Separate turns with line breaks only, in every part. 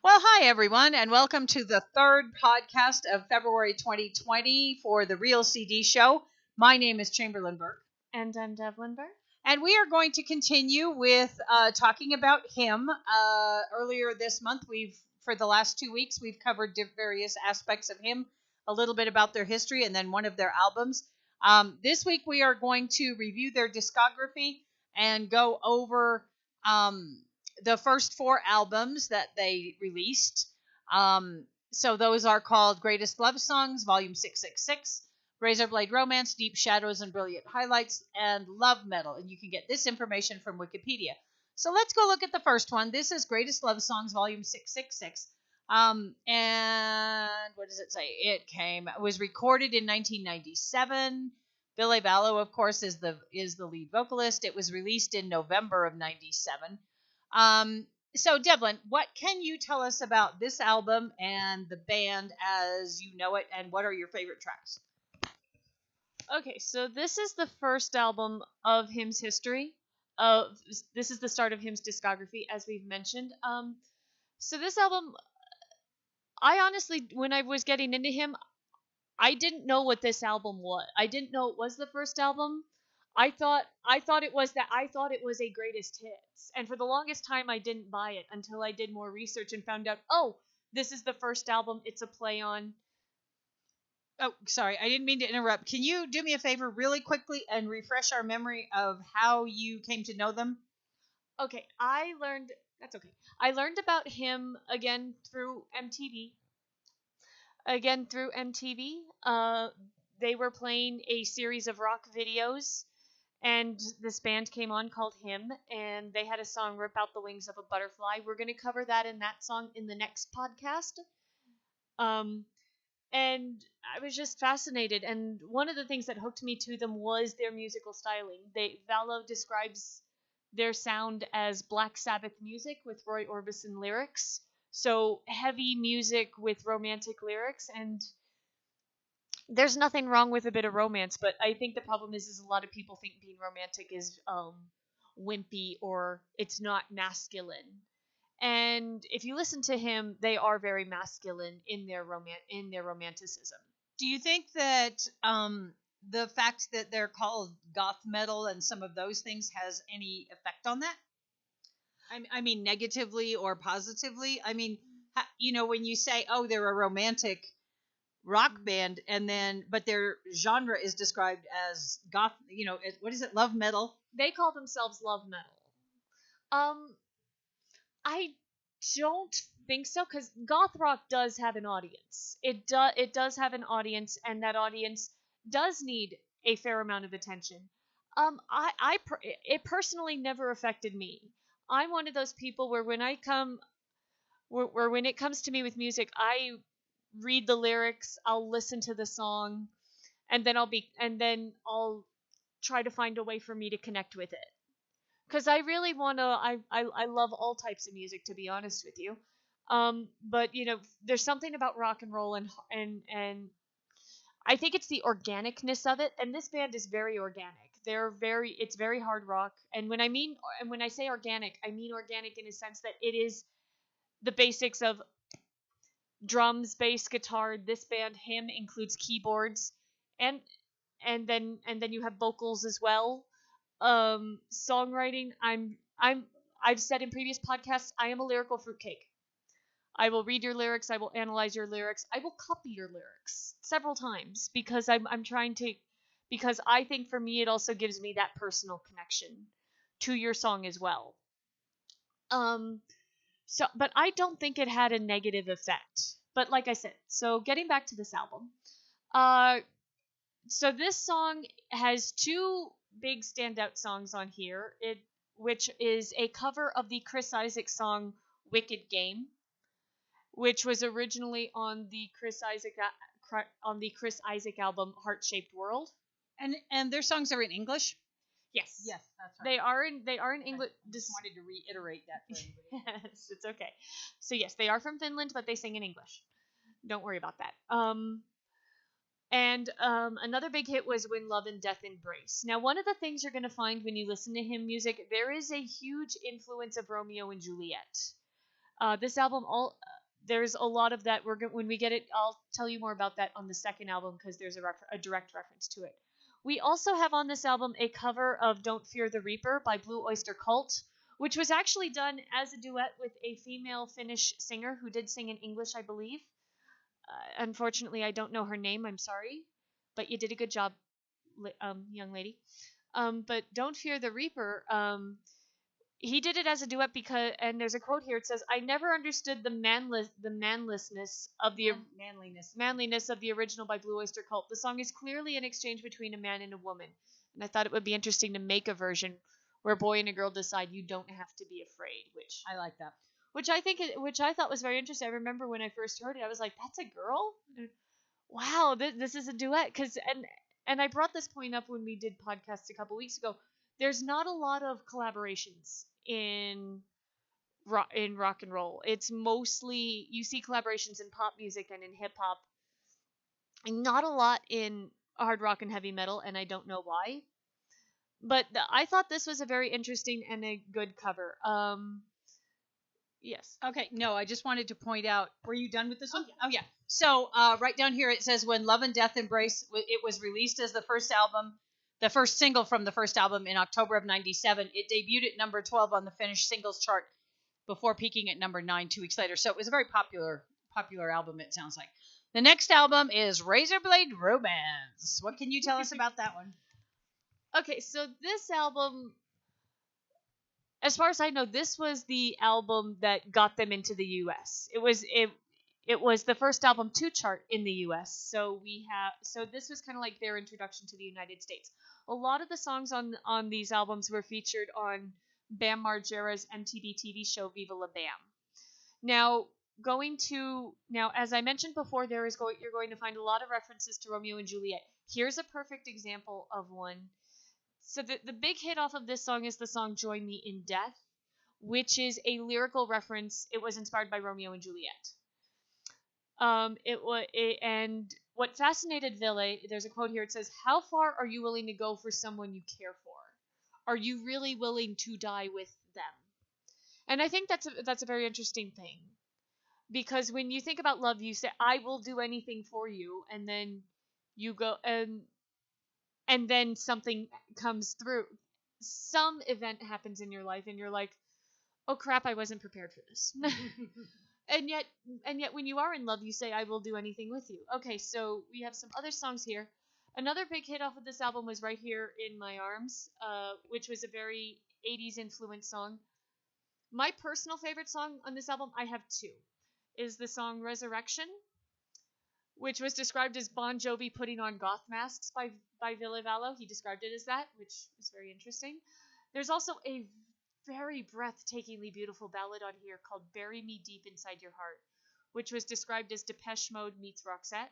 Well, hi, everyone, and welcome to the third podcast of February 2020 for the Real CD Show. My name is Chamberlain Burke.
And I'm Devlin Burke.
And we are going to continue with talking about him. Earlier this month, for the last 2 weeks, we've covered various aspects of him, a little bit about their history, and then one of their albums. This week, we are going to review their discography and go over the first four albums that they released. So those are called Greatest Love Songs, Volume 666, Razorblade Romance, Deep Shadows and Brilliant Highlights, and Love Metal. And you can get this information from Wikipedia. So let's go look at the first one. This is Greatest Love Songs, Volume 666. And what does it say? It was recorded in 1997. Billy Vallow, of course, is the lead vocalist. It was released in November of 97. So Devlin, what can you tell us about this album and the band as you know it, and what are your favorite tracks?
Okay, so this is the first album of Him's history. This is the start of Him's discography, as we've mentioned. So this album, I honestly, when I was getting into him, I didn't know what this album was. I didn't know it was the first album. I thought it was a greatest hits. And for the longest time I didn't buy it until I did more research and found out, oh, this is the first album. It's a play on.
Oh, sorry, I didn't mean to interrupt. Can you do me a favor really quickly and refresh our memory of how you came to know them?
Okay, that's okay. I learned about him again through MTV. They were playing a series of rock videos, and this band came on called Him, and they had a song, Rip Out the Wings of a Butterfly. We're going to cover that song in the next podcast. And I was just fascinated, and one of the things that hooked me to them was their musical styling. Vallow describes their sound as Black Sabbath music with Roy Orbison lyrics. So heavy music with romantic lyrics, and there's nothing wrong with a bit of romance, but I think the problem is a lot of people think being romantic is wimpy or it's not masculine. And if you listen to him, they are very masculine in their romanticism.
Do you think that the fact that they're called goth metal and some of those things has any effect on that? I mean, negatively or positively? I mean, when you say, oh, they're a romantic rock band, but their genre is described as goth, what is it, love metal?
They call themselves love metal. I don't think so, because goth rock does have an audience. It does have an audience, and that audience does need a fair amount of attention. It personally never affected me. I'm one of those people where when it comes to me with music, I read the lyrics, I'll listen to the song, and then I'll try to find a way for me to connect with it. Because I really want to, I love all types of music, to be honest with you. But there's something about rock and roll and I think it's the organicness of it, and this band is very organic. It's very hard rock, and when I say organic, I mean organic in a sense that it is the basics of drums, bass, guitar. This band, Him, includes keyboards, and then you have vocals as well. Songwriting, I've said in previous podcasts, I am a lyrical fruitcake. I will read your lyrics, I will analyze your lyrics, I will copy your lyrics several times because because I think for me it also gives me that personal connection to your song as well. But I don't think it had a negative effect. But like I said, so getting back to this album, so this song has two big standout songs on here, which is a cover of the Chris Isaak song Wicked Game, which was originally on the Chris Isaak album Heart Shaped World.
And their songs are in English?
Yes.
Yes, that's right.
They are in English.
Just wanted to reiterate that for everybody.
Yes, it's okay. So yes, they are from Finland, but they sing in English. Don't worry about that. Another big hit was When Love and Death Embrace. Now, one of the things you're going to find when you listen to him music, there is a huge influence of Romeo and Juliet. This album there's a lot of that. When we get it, I'll tell you more about that on the second album because there's a direct reference to it. We also have on this album a cover of Don't Fear the Reaper by Blue Oyster Cult, which was actually done as a duet with a female Finnish singer who did sing in English, I believe. Unfortunately, I don't know her name. I'm sorry, but you did a good job, young lady. But Don't Fear the Reaper, he did it as a duet because, and there's a quote here. It says, "I never understood the manlessness of the manliness of the original by Blue Oyster Cult. The song is clearly an exchange between a man and a woman, and I thought it would be interesting to make a version where a boy and a girl decide you don't have to be afraid." Which
I like that.
Which I thought was very interesting. I remember when I first heard it, I was like, "That's a girl? Wow, this is a duet." And I brought this point up when we did podcasts a couple weeks ago. There's not a lot of collaborations in rock and roll. It's mostly, you see collaborations in pop music and in hip hop, and not a lot in hard rock and heavy metal, and I don't know why. But I thought this was a very interesting and a good cover. Yes.
Okay, no, I just wanted to point out. Were you done with this one? Oh yeah. So right down here it says, when Love and Death Embrace, it was released as the first single from the first album in October of '97. It debuted at number 12 on the Finnish singles chart before peaking at number 9 2 weeks later. So it was a very popular album, it sounds like. The next album is Razorblade Romance. What can you tell us about that one?
Okay, so this album, as far as I know, this was the album that got them into the U.S. It was the first album to chart in the U.S. So this was kind of like their introduction to the United States. A lot of the songs on these albums were featured on Bam Margera's MTV TV show Viva La Bam. Now, as I mentioned before, you're going to find a lot of references to Romeo and Juliet. Here's a perfect example of one. So the big hit off of this song is the song Join Me in Death, which is a lyrical reference. It was inspired by Romeo and Juliet. And what fascinated Ville, there's a quote here. It says, "How far are you willing to go for someone you care for? Are you really willing to die with them?" And I think that's a very interesting thing, because when you think about love, you say, "I will do anything for you," and then you go and then something comes through. Some event happens in your life, and you're like, "Oh crap, I wasn't prepared for this." And yet when you are in love, you say, "I will do anything with you." Okay, so we have some other songs here. Another big hit off of this album was Right Here in My Arms, which was a very 80s influenced song. My personal favorite song on this album, I have two, is the song Resurrection, which was described as Bon Jovi putting on goth masks by Ville Valo. He described it as that, which is very interesting. There's also a very breathtakingly beautiful ballad on here called Bury Me Deep Inside Your Heart, which was described as Depeche Mode meets Roxette.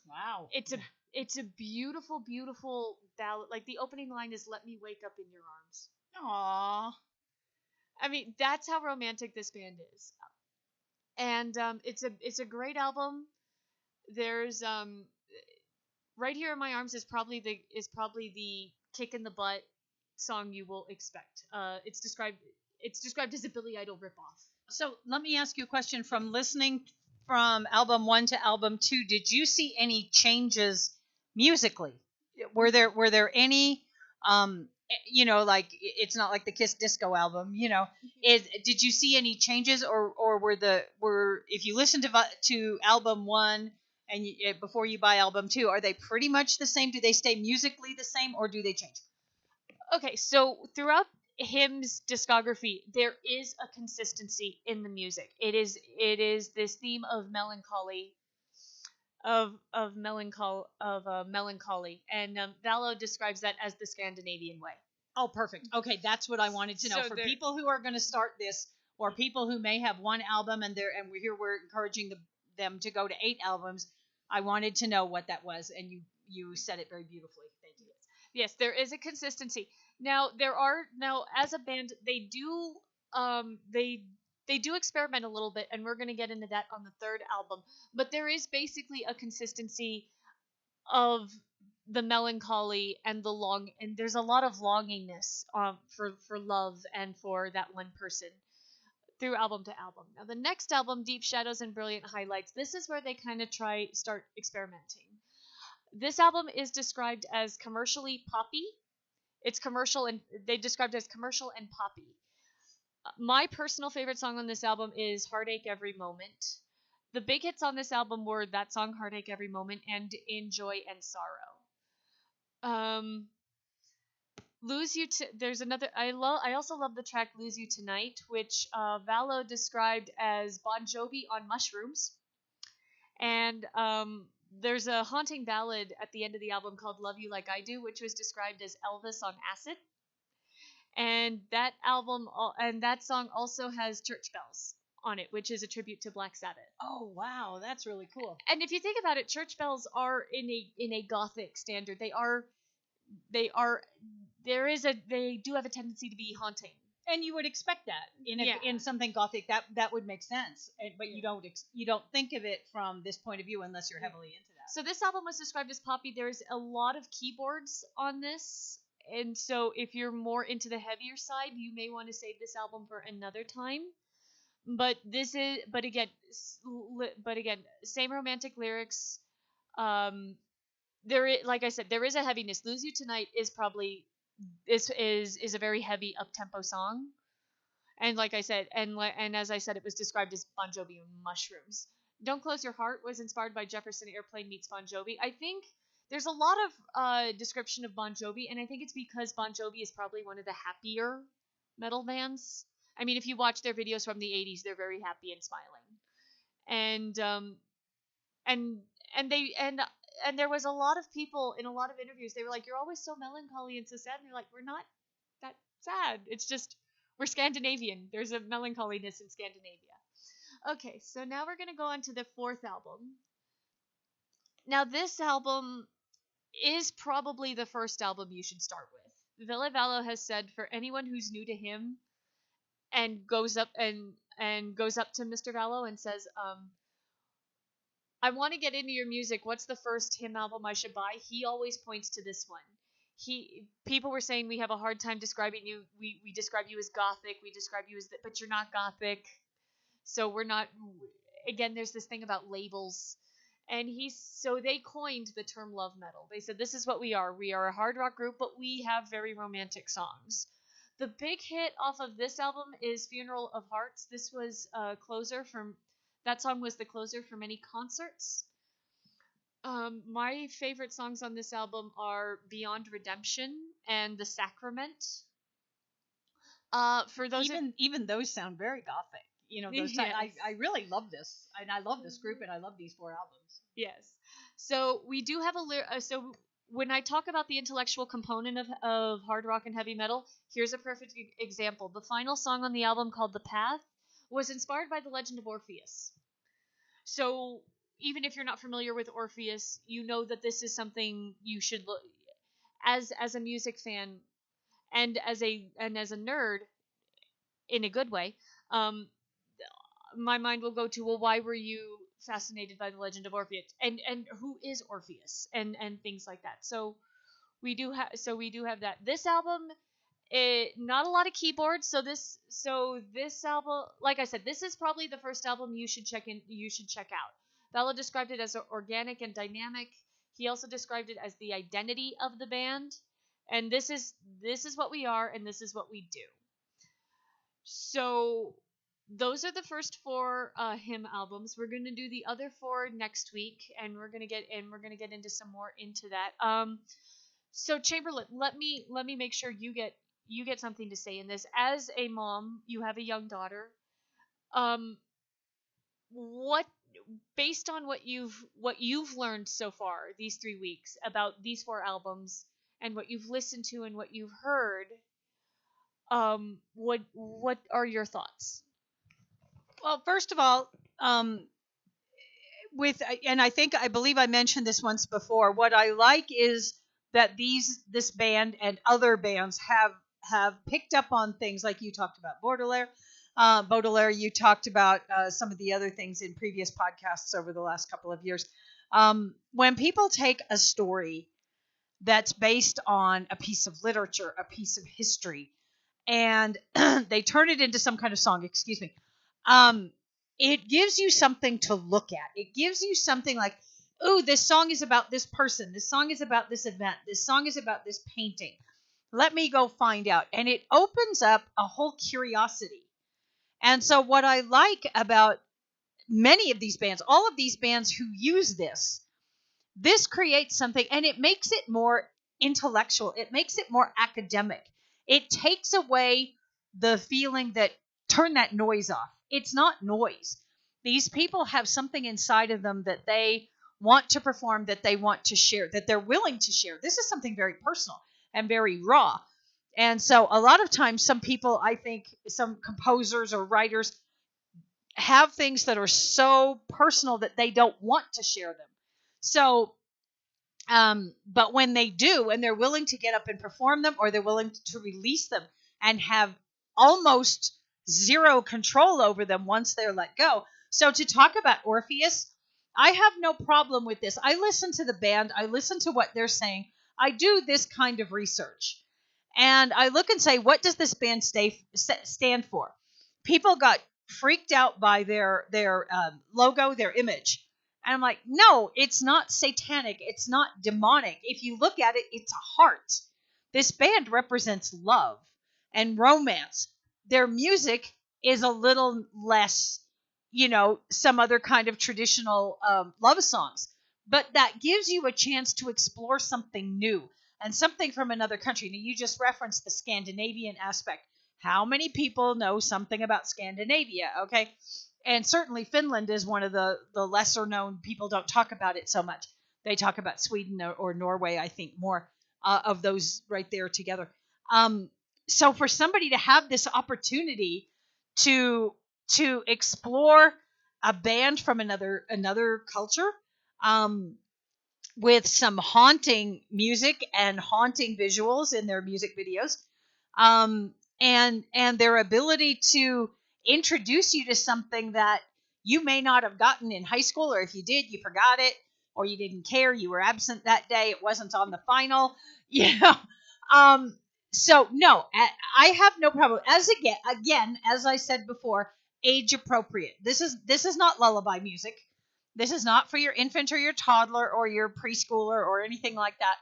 Wow.
It's a beautiful, beautiful ballad. Like, the opening line is, "Let me wake up in your arms."
Aww.
I mean, that's how romantic this band is. And it's a great album. There's Right Here in My Arms is probably the kick in the butt song you will expect. It's described as a Billy Idol ripoff.
So let me ask you a question. From listening from album 1 to album 2, did you see any changes musically? Were there any like, it's not like the Kiss Disco album, did you see any changes, or were if you listen to album 1 and before you buy album 2, are they pretty much the same? Do they stay musically the same, or do they change?
Okay, so throughout him's discography, there is a consistency in the music. It is this theme of melancholy, melancholy, and Valo describes that as the Scandinavian way.
Oh, perfect. Okay, that's what I wanted to know. For people who are going to start this, or people who may have one album and we're encouraging them to go to 8 albums, I wanted to know what that was, and you said it very beautifully. Thank you.
Yes, there is a consistency. Now as a band, they do experiment a little bit, and we're going to get into that on the third album. But there is basically a consistency of the melancholy and and there's a lot of longingness for love and for that one person. through album to album. Now the next album, Deep Shadows and Brilliant Highlights, this is where they kind of start experimenting. This album is described as commercially poppy. It's commercial, and they described it as commercial and poppy. My personal favorite song on this album is Heartache Every Moment. The big hits on this album were that song Heartache Every Moment and In Joy and Sorrow. Lose You to there's another I also love the track Lose You Tonight, which Valo described as Bon Jovi on mushrooms. And there's a haunting ballad at the end of the album called Love You Like I Do, which was described as Elvis on acid. And that song also has Church Bells on it, which is a tribute to Black Sabbath.
Oh wow, that's really cool.
And if you think about it, church bells are in a gothic standard. They do have a tendency to be haunting.
And you would expect that in something gothic, that would make sense. But you don't think of it from this point of view unless you're heavily into that.
So this album was described as poppy. There's a lot of keyboards on this, and so if you're more into the heavier side, you may want to save this album for another time. But again, same romantic lyrics. Like I said, there is a heaviness. Lose You Tonight is probably is a very heavy up-tempo song, and like I said, and as I said, it was described as Bon Jovi and mushrooms. Don't Close Your Heart was inspired by Jefferson Airplane meets Bon Jovi. I think there's a lot of description of Bon Jovi, and I think it's because Bon Jovi is probably one of the happier metal bands. I mean, if you watch their videos from the 80s, they're very happy and smiling. And there was a lot of people in a lot of interviews, they were like, you're always so melancholy and so sad. And they're like, we're not that sad. It's just, we're Scandinavian. There's a melancholiness in Scandinavia. Okay, so now we're going to go on to the fourth album. Now, this album is probably the first album you should start with. Ville Valo has said for anyone who's new to him and goes up to Mr. Valo and says, I want to get into your music. What's the first hymn album I should buy? He always points to this one. People were saying we have a hard time describing you. We describe you as gothic. We describe you as, but you're not gothic. So we're not. Again, there's this thing about labels, and so they coined the term love metal. They said this is what we are. We are a hard rock group, but we have very romantic songs. The big hit off of this album is Funeral of Hearts. This was a closer from. That song was the closer for many concerts. My favorite songs on this album are Beyond Redemption and The Sacrament. For those
even those sound very gothic. You know, those yes. I really love this, and I love this group, and I love these four albums.
Yes. So we do have so when I talk about the intellectual component of hard rock and heavy metal, here's a perfect example. The final song on the album, called The Path, was inspired by the legend of Orpheus. So even if you're not familiar with Orpheus, you know that this is something you should look as a music fan and as a nerd in a good way. My mind will go to, well, why were you fascinated by the legend of Orpheus, and who is Orpheus, and things like that. So we do have that. This album, not a lot of keyboards. So this album, like I said, this is probably the first album you should check out. Valo described it as organic and dynamic. He also described it as the identity of the band, and this is what we are, and this is what we do. So those are the first four hymn albums. We're gonna do the other four next week, and we're gonna get into some more into that. So Chamberlain, let me make sure you get something to say in this. As a mom, you have a young daughter. What, based on what you've learned so far these 3 weeks about these four albums and what you've listened to and what you've heard, what are your thoughts?
Well, first of all, and I believe I mentioned this once before. What I like is that this band and other bands have picked up on things like you talked about Baudelaire. You talked about some of the other things in previous podcasts over the last couple of years. When people take a story that's based on a piece of literature, a piece of history, and they turn it into some kind of song. Excuse me. um, it gives you something to look at. It gives you something like, oh, this song is about this person. This song is about this event. This song is about this painting. Let me go find out. And it opens up a whole curiosity. And so what I like about many of these bands, all of these bands who use this creates something, and it makes it more intellectual. It makes it more academic. It takes away the feeling that turn that noise off. It's not noise. These people have something inside of them that they want to perform, that they want to share, that they're willing to share. This is something very personal and very raw. And so a lot of times some people, I think some composers or writers have things that are so personal that they don't want to share them. So, but when they do, and they're willing to get up and perform them, or they're willing to release them and have almost zero control over them once they're let go. So to talk about Orpheus, I have no problem with this. I listen to the band. I listen to what they're saying. I do this kind of research. And I look and say, what does this band stand for? People got freaked out by their logo, their image. And I'm like, no, it's not satanic. It's not demonic. If you look at it, it's a heart. This band represents love and romance. Their music is a little less, some other kind of traditional love songs. But that gives you a chance to explore something new and something from another country. Now, you just referenced the Scandinavian aspect. How many people know something about Scandinavia? Okay. And certainly Finland is one of the lesser known. People don't talk about it so much. They talk about Sweden or Norway, I think, more of those right there together. So for somebody to have this opportunity to explore a band from another culture, with some haunting music and haunting visuals in their music videos, and their ability to introduce you to something that you may not have gotten in high school, or if you did, you forgot it, or you didn't care, you were absent that day, it wasn't on the final, So no, I have no problem. Again, as I said before, age appropriate. This is not lullaby music. This is not for your infant or your toddler or your preschooler or anything like that.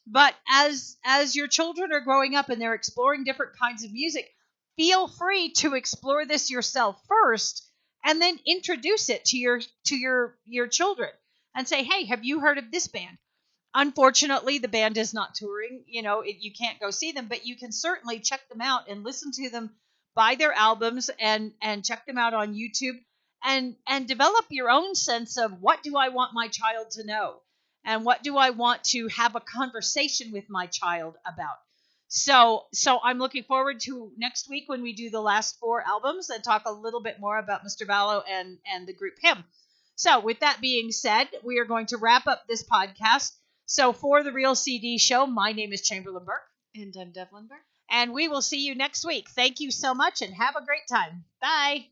But as your children are growing up and they're exploring different kinds of music, feel free to explore this yourself first, and then introduce it to your children and say, hey, have you heard of this band? Unfortunately, the band is not touring. You can't go see them, but you can certainly check them out and listen to them, buy their albums, and check them out on YouTube, and develop your own sense of, what do I want my child to know, and what do I want to have a conversation with my child about. So I'm looking forward to next week when we do the last 4 albums and talk a little bit more about Mr. Vallow and the group Him. So with that being said, we are going to wrap up this podcast. So for the Real CD Show, my name is Chamberlain Burke.
And I'm Devlin Burke.
And we will see you next week. Thank you so much and have a great time. Bye.